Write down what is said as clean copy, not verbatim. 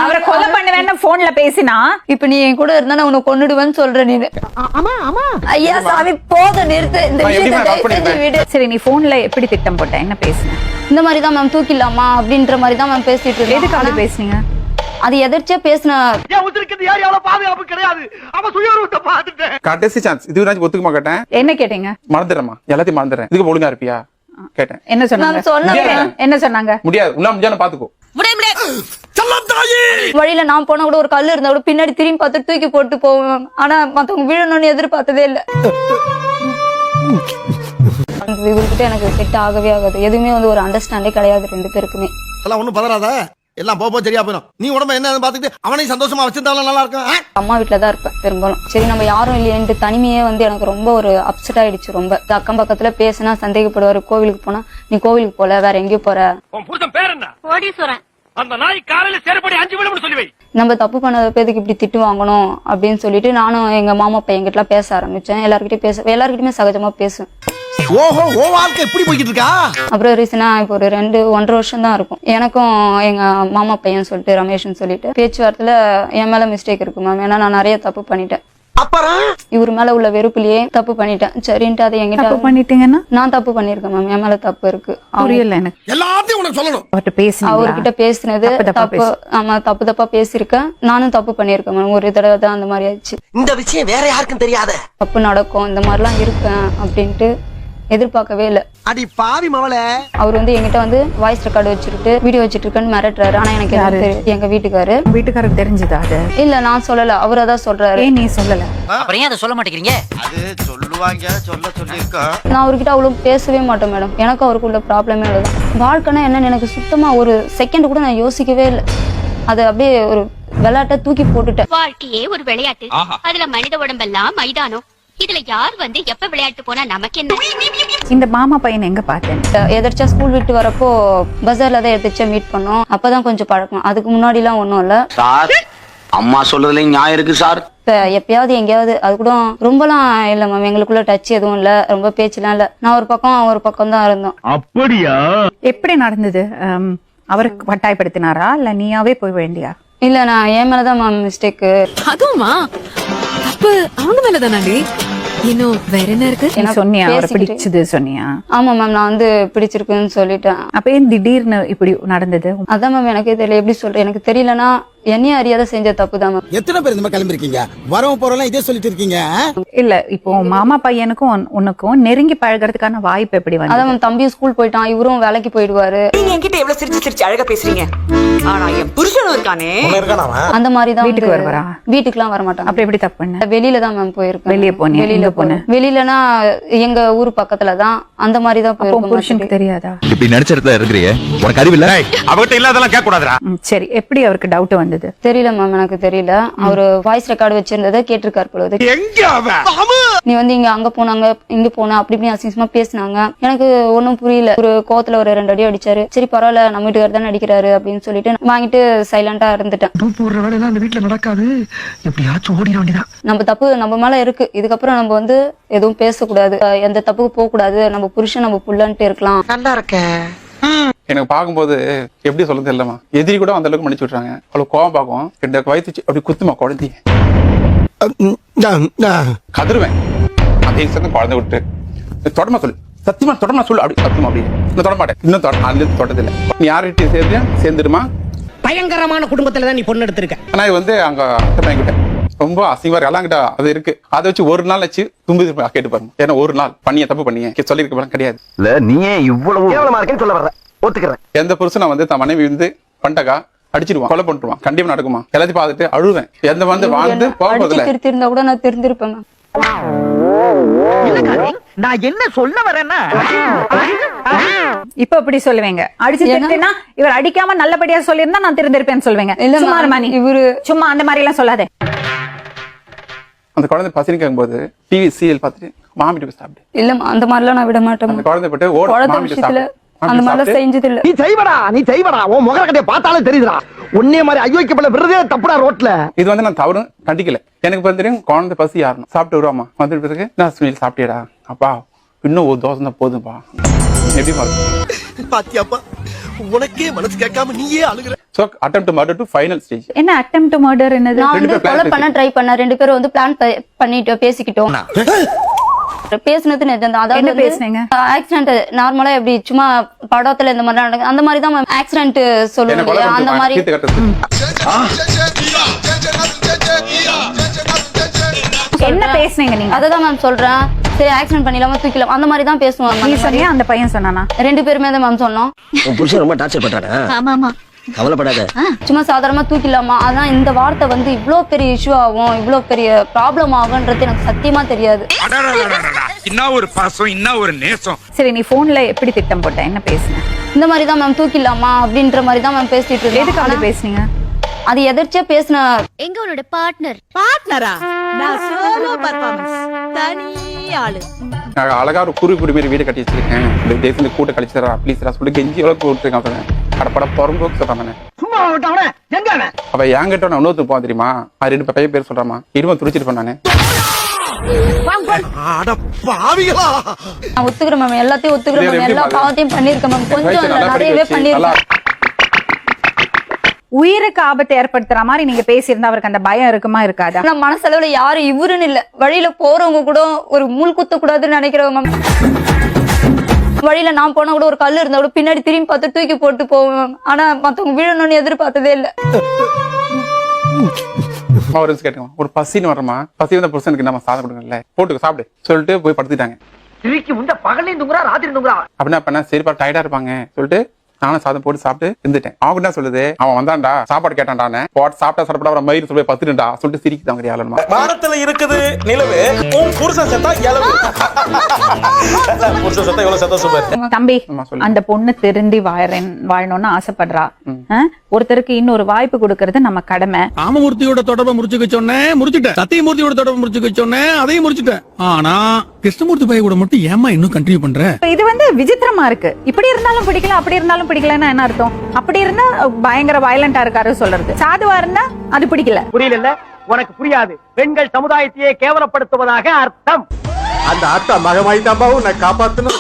அவரை கொலை பண்ணுவேன்னு போன்ல பேசினா இப்ப நீ என் கூட இருந்தா நான் உன்னை கொன்னுடுவேன்னு சொல்ற நீ. ஐயா சாமி போத நிறுத்து இந்த விஷயத்தை விடு. சரி நீ போன்ல எப்படி திட்டம் போட்ட, என்ன பேசுன? இந்த மாதிரிதான் மேம் தூக்கிடலாமா அப்படின்ற மாதிரி தான் மேம் பேசிட்டு இருக்கேன். எதுக்காக பேசுனீங்க? அது எதிர்ச்சியா பேசின. கடைசி சான்ஸ் இது நான் ஒத்துக்க மாட்டேன். என்ன கேட்டீங்க? மறந்துடுறேமா, எல்லாத்தையும் மறந்துடுறேன், இதுக்கு ஒழுங்கா இருப்பியா கேட்டேன். என்ன சொன்னாங்க? என்ன சொன்னாங்க? முடியாது, உள்ள முடியாது, பாத்துக்கோ. வழியில நான் போனா கூட ஒரு கல் இருந்தா கூட பின்னாடி திரும்பி பார்த்து தூக்கி போட்டு போவேன். ஆனா மத்தவங்க விழணும்னு எதிர்பார்த்ததே இல்ல. இவர்கிட்ட எனக்கு செட் ஆகவே ஆகாது. எதுவுமே வந்து ஒரு அண்டர்ஸ்டாண்டே கிடையாது ரெண்டு பேருக்குமே. எல்லாம் ஒண்ணும் பதறாத, எல்லாம் போக சரியா போயிடும். நீ உடம்பு என்ன பாத்துக்கிட்டு அவனையும் சந்தோஷமா வச்சிருந்தாலும் நல்லா இருக்கும். அம்மா வீட்டுல தான் இருப்பேன் பெரும்பாலும். சரி நம்ம யாரும் இல்லையன்ட்டு தனிமையே வந்து எனக்கு ரொம்ப ஒரு அப்செட் ஆயிடுச்சு. ரொம்ப அக்கம் பக்கத்துல பேசினா சந்தேகப்படுவாரு. கோவிலுக்கு போனா நீ கோவிலுக்கு போல வேற எங்கேயும் போற. நம்ம தப்பு பண்ண பேருக்கு இப்படி திட்டு வாங்கணும் அப்படின்னு சொல்லிட்டு நானும் எங்க மாமா பையன் கிட்ட பேச ஆரம்பிச்சேன். எல்லார்கிட்டயுமே சகஜமா பேசுவேன். ஓஹோ, ஓ வாழ்க்கை எப்படி போய்கிட்டு இருக்கா? அப்புறம் ரீசனா இப்போ ஒரு 1.5 வருஷம் தான் இருக்கும். எனக்கும் எங்க மாமா பையன் சொல்லிட்டு ரமேஷ்னு சொல்லிட்டு பேச்சுவார்த்தையில என் மேல மிஸ்டேக் இருக்கு மேம். ஏன்னா நான் நிறைய தப்பு பண்ணிட்டேன். அப்புறம் இவர் மேல உள்ள வெறுப்புலயே தப்பு பண்ணிட்டேன். சரின்ட்டு அதை என்கிட்ட பண்ணிட்டீங்கன்னா நான் தப்பு பண்ணிருக்கேன் மேம். என் மேல தப்பு இருக்கு. புரியல எனக்கு. எல்லாத்தையும் உனக்கு சொல்லணும். அவர்கிட்ட பேசினது தப்பு. ஆமா, தப்பா பேசிருக்கேன். நானும் தப்பு பண்ணிருக்கேன் மேம். ஒரு தடவை தான் அந்த மாதிரி ஆயிடுச்சு. இந்த விஷயம் வேற யாருக்கும் தெரியாத. தப்பு நடக்கும், இந்த மாதிரிலாம் இருப்பேன் அப்படின்ட்டு எதிர்பார்க்கவே இல்ல. அடி பாவி மவளே. அவர் வந்து என்கிட்ட வந்து வாய்ஸ் ரெக்கார்டு வச்சிருக்கு, வீடியோ வச்சிட்டு இருக்கேன்னு மிரட்டுறாரு. ஆனா எனக்கு எங்க வீட்டுக்காரருக்கு தெரிஞ்சதா? அது இல்ல, நான் சொல்லல, அவர் அதான் சொல்றாரு. நீ சொல்லல, அப்புறம் ஏன் அதை சொல்ல மாட்டேங்கிறீங்க? அது சொல்லுவாங்க, சொல்லிருக்கோம். நான் அவர்கிட்ட அவ்வளவு பேசவே மாட்டேன் மேடம். எனக்கு அவருக்குள்ள ப்ராப்ளமே இல்லதான். வாழ்க்கைன்னா என்னன்னு எனக்கு சுத்தமா ஒரு செகண்ட் கூட நான் யோசிக்கவே இல்லை. அது அப்படியே ஒரு விளையாட்ட தூக்கி போட்டுட்டேன். வாழ்க்கையே ஒரு விளையாட்டு. அதுல மனித உடம்பெல்லாம் மைதானம். இதுல யார் வந்து எப்ப விளையாட்டு போனா நமக்கு என்ன? இந்த மாமா பையன் எங்க பார்த்தேன்? எதிர்ச்சா ஸ்கூல் விட்டு வரப்போ பஜார்ல தான் எதிர்ச்சா மீட் பண்ணோம். அப்பதான் கொஞ்சம் பழக்கம். அதுக்கு முன்னாடி எல்லாம் ஒண்ணும் இல்ல சார். அம்மா சொல்றதுல நியாயம் இருக்கு சார். இப்ப எப்பயாவது எங்கேயாவது, அது கூட ரொம்பலாம் இல்ல மேம். எங்களுக்குள்ள டச் எதுவும் இல்ல, ரொம்ப பேச்சுலாம் இல்ல. நான் ஒரு பக்கம் தான் இருந்தோம். அப்படியா? எப்படி நடந்தது? அவருக்கு கட்டாயப்படுத்தினாரா இல்ல நீயாவே போய் வேண்டியா? இல்ல, நான் என் மேலதான் மேம் மிஸ்டேக். அதுவுமா தப்பு அவங்க மேலதானாடி? இன்னும் வேற என்ன இருக்கு? சொன்னியா அவரை பிடிச்சது சொன்னியா? ஆமா மேம், நான் வந்து பிடிச்சிருக்குன்னு சொல்லிட்டேன். அப்ப ஏன் திடீர்னு இப்படி நடந்தது? அதான் மேம் எனக்கே தெரியல. எப்படி சொல்றேன், எனக்கு தெரியலன்னா என்னையும் அறியாத செஞ்ச தப்பு தான் மேம். எத்தனை பேர் இந்த மாதிரி கிளம்பிருக்கீங்க? வரவும் போறோம் இதே சொல்லிட்டு இருக்கீங்க. இல்ல, இப்போ மாமா பையனுக்கும் உனக்கும் நெருங்கி பழகிறதுக்கான வாய்ப்பு எப்படி வந்து? அதான் மேம், தம்பியும் ஸ்கூல் போயிட்டான், இவரும் வேலைக்கு போயிடுவாரு. நீங்க என்கிட்ட எவ்வளவு சிரிச்சு அழகா பேசுறீங்க. ஆனா என் புருஷனும் இருக்கானே, அந்த மாதிரிதான் வீட்டுக்கு வருவாரா? வீட்டுக்குலாம் வர மாட்டாங்க. அப்படி எப்படி தப்பு பண்ண? வெளியில தான் மேம் போயிருக்கேன். வெளியே போனேன். வெளியில போனேன். வெளியிலனா எங்க ஊர் பக்கத்துல தான், அந்த மாதிரி தான் போயிருக்கோம். புருஷனுக்கு தெரியாதா? இப்படி நடிச்சறதுல இருக்கிறீங்க, உனக்கு அறிவு இல்ல? அவகிட்ட இல்லாதெல்லாம் கேட்க கூடாதுடா. சரி, எப்படி அவருக்கு டவுட் வந்தது? தெரியல மேம், எனக்கு தெரியல. அவரு வாய்ஸ் ரெக்கார்டு வச்சிருந்ததை கேட்டிருக்காரு பொழுது. நீ வந்து அங்க போனாங்க, இங்க போன அப்படி இப்படி அசிங்கமா பேசினாங்க. எனக்கு ஒன்னும் புரியல. ஒரு கோவத்துல ஒரு 2 அடி அடிச்சாரு. சரி பரவாயில்ல, நம்ம வீட்டுக்காரர் தானே அடிக்கிறாரு அப்படின்னு சொல்லிட்டு வாங்கிட்டு சைலண்டா இருந்துட்டேன். நடக்காது, எப்படியாச்சும் ஓடிட வேண்டியதான். நம்ம தப்பு நம்ம மேல இருக்கு. இதுக்கப்புறம் நம்ம வந்து எதுவும் பேசக்கூடாது, எந்த தப்புக்கு போக கூடாது. நம்ம புருஷன் நம்ம புள்ளன்ட்டு இருக்கலாம். நல்லா இருக்க. எனக்கு பார்க்கும்போது எப்படி சொல்றது இல்லமா, எதிரி கூட அந்த அளவுக்கு மன்னிச்சு விட்டுறாங்க. அவ்வளவு கோவம் பார்க்கும். 2 வயிற்று அப்படி குத்துமா குழந்தைய, கதறுவேன். அதே சேர்ந்து குழந்தை விட்டு தொடமா சொல்லு, சத்தியமா தொடமா சொல்லு, அப்படி சத்தியமா அப்படி இன்னும் தொட மாட்டேன். இன்னும் தொடதில்லை. நீ யார்கிட்ட சேர்ந்துருமா? பயங்கரமான குடும்பத்துல தான் நீ பொண்ணு எடுத்திருக்க. ஆனா இது வந்து அங்க அத்தை பையன் கிட்ட ரொம்ப அசிங்கமா எல்லாங்கிட்ட அது இருக்கு. அதை வச்சு ஒரு நாள் வச்சு தும்பி கேட்டு பாருங்க. ஏன்னா ஒரு நாள் பண்ணிய தப்பு பண்ணிய சொல்லிருக்க கிடையாது. இல்ல நீ இவ்வளவு கேவலமா இருக்கேன்னு சொல்ல வர்ற, ஒத்துக்கிறேன். எந்த புருஷனை வந்து தன் மனைவி வந்து பண்டகா அடிச்சிடுவான், கொலை பண்ணிடுவான், கண்டிப்பா நடக்குமா? எல்லாத்தையும் பார்த்துட்டு அழுவேன். எந்த வந்து வாழ்ந்து போகிறதுல திருத்திருந்தா கூட நான் திருந்திருப்பேன். நான் என்ன சொல்ல வரேன்னா, இப்ப எப்படி சொல்லுவீங்க? அடிச்சு திருத்தினா இவர் அடிக்காம நல்லபடியா சொல்லியிருந்தா நான் திருந்திருப்பேன்னு சொல்லுவேங்க. இவரு சும்மா அந்த மாதிரி எல்லாம் சொல்லாதே. அந்த குழந்தை பசினி கேட்கும்போது டிவி சீரியல் பார்த்துட்டு மாமிட்டு போய் சாப்பிடு. இல்ல அந்த மாதிரிலாம் நான் விட மாட்டேன். அந்த குழந்தை போட்டு அந்த மாதிரிலாம் செஞ்சது இல்ல. நீ செய்வடா உன் முகர கட்டைய பார்த்தாலே தெரியுதுடா. உன்னே மாதிரி ஐயோக்கப்பட விடுறதே தப்புடா ரோட்ல. இது வந்து நான் தவறு கண்டிக்கல. எனக்கு தெரியும் குழந்தை பசி யாருன்னு சாப்பிட்டு வருவாமா. வந்துட்டு பிறகு நான் சுனில் சாப்பிட்டியடா அப்பா, இன்னும் ஒரு தோசை தான் போதும்பா. எப்படி பாருங்க பாத்தியாப்பா, உனக்கே மனசு கேட்காம நீயே அழுகுற. So attempt to murder to final stage. என்ன attempt to murder என்னது? நான் ரெண்டு வந்து பேர் கொலை plan பண்ண ட்ரை பண்ண, 2 பேரும் வந்து பிளான் பண்ணிட்டு பேசிக்கிட்டோம். பேசுனது நிஜம் தான். என்ன பேசுனீங்க? ஆக்சிடென்ட் நார்மலா எப்படி சும்மா படத்துல இந்த மாதிரி நடக்கும் அந்த மாதிரி தான் ஆக்சிடென்ட் என்ன சொல்லுவாங்க கொலை இல்லையா, அந்த பண்ணி மாதிரி. தீர்த்து கட்டுறது. என்ன பேசுனீங்க நீங்க? அததான் மேம் சொல்றேன். சரி ஆக்சிடென்ட் பண்ணிடலாமா தூக்கிடலாம் அந்த மாதிரி தான் பேசுவாங்க. நீ சொன்னியா அந்த பையன் சொன்னானா? 2 பேருமே தான் மேம் சொன்னோம். உன் புருஷன் ரொம்ப டார்ச்சர் பண்றானே. ஆமாமா. கவலைப்படாத. சும்மா சாதாரணமா தூக்கிடலாமா, அதான் இந்த வார்த்தை வந்து இவ்ளோ பெரிய இஷ்யூ ஆகும், இவ்ளோ பெரிய ப்ராப்ளம் ஆகுன்றது எனக்கு சத்தியமா தெரியாது. என்ன ஒரு பாசம், என்ன ஒரு நேசம். சரி, நீ போன்ல எப்படி திட்டம் போட்ட? என்ன பேசுன? இந்த மாதிரி தான் மேம் தூக்கிடலாமா அப்படின்ற மாதிரி தான் மேம் பேசிட்டு இருக்கேன். எதுக்கு அப்படி பேசுனீங்க? அது எதிர்ச்சியா பேசின. எங்க உன்னோட பார்ட்னர்? பார்ட்னரா? நான் சோலோ பெர்ஃபார்மன்ஸ். தனி ஆளு. நான் அழகா ஒரு குருவி மாதிரி வீடு கட்டி வச்சிருக்கேன். இந்த தேசத்துல கூட்ட கழிச்சு தரா ப்ளீஸ் சொல்லி கெஞ்சி எவ்வளவு கூட்டிருக்கான். கடப்பட பொறம்போக்கு சொல்றாங்க. சும்மா விட்டானே எங்க அவன்? அவ என்கிட்ட நான் இன்னொருத்தர் போவான் தெரியுமா? அது 2 பையன் பேர் சொல்றாமா, இடுமா துடிச்சிருப்பேன் நானு. அட பாவிகளா. நான் ஒத்துக்கிறேன் மேம், எல்லாத்தையும் ஒத்துக்கிறேன் மேம், எல்லா பாவத்தையும் பண்ணிருக்கேன் மேம், கொஞ்சம் இல்ல நிறையவே பண்ணிருக்கேன். உயிருக்கு ஆபத்தை ஏற்படுத்துற மாதிரி நீங்க பேசியிருந்தா அவருக்கு அந்த பயம் இருக்குமா இருக்காதா? ஆனா மனசளவுல யாரும் இவருன்னு இல்ல, வழியில போறவங்க கூட ஒரு முள் குத்த கூடாதுன்னு நினைக்கிறவங்க மேம். வழியில நான் போனா கூட ஒரு கல் இருந்தா கூட பின்னாடி திரும்பி பார்த்து தூக்கி போட்டு போவேன் மேம். ஆனா மத்தவங்க விழணும்னு எதிர்பார்த்ததே இல்ல. ஒரு கேட்டுங்க, ஒரு பசின்னு வரமா, பசி வந்த புருஷனுக்கு நம்ம சாதம் கொடுங்கல்ல, போட்டுக்க சாப்பிடு சொல்லிட்டு போய் படுத்துட்டாங்க. திருக்கி முண்ட பகலையும் தூங்குறா ராத்திரி தூங்குறா. அப்படின்னா பண்ண சரிப்பா டயர்டா இருப்பாங்க சொல்லிட்டு நானும் சாதம் போட்டு சாப்பிட்டு இருந்துட்டேன். அவங்க என்ன சொல்லுது, அவன் வந்தான்டா சாப்பாடு கேட்டான்டானே, போட்டு சாப்பிட்டா சாப்பிட அவன் மயிறு சொல்லி பத்துட்டா சொல்லிட்டு சிரிக்குதாங்க யாருமா. வானத்துல இருக்குது நிலவு, உன் புருஷன் செத்தா எலவு. புருஷன் செத்தா எவ்வளவு சந்தோஷம். தம்பி, அந்த பொண்ணு திருந்தி வாழணும்னு ஆசைப்படுறா. ஒருத்தருக்கு இன்னொரு வாய்ப்பு கொடுக்கறது நம்ம கடமை. ராமமூர்த்தியோட தொடர்பை முறிச்சுக்க சொன்னேன், முடிச்சுட்டேன். சத்தியமூர்த்தியோட தொடர்பை முறிச்சுக்க சொன்னேன், அதையும் முடிச்சுட்டேன். ஆனா கிருஷ்ணமூர்த்தி பைய கூட மட்டும் ஏமா இன்னும் கண்டினியூ பண்ற? இது வந்து விசித்திரமா இருக்கு. இப்படி இருந்தாலும் பிடிக்கல, அப்படி இருந்தாலும் பிடிக்கலன்னா என்ன அர்த்தம்? அப்படி இருந்தா பயங்கர வயலண்டா இருக்காரு சொல்றது, சாதுவா இருந்தா அது பிடிக்கல. புரியல, உனக்கு புரியாது. பெண்கள் சமுதாயத்தையே கேவலப்படுத்துவதாக அர்த்தம். அந்த அத்தா மகமாய் தான் நான் காப்பாத்தணும்.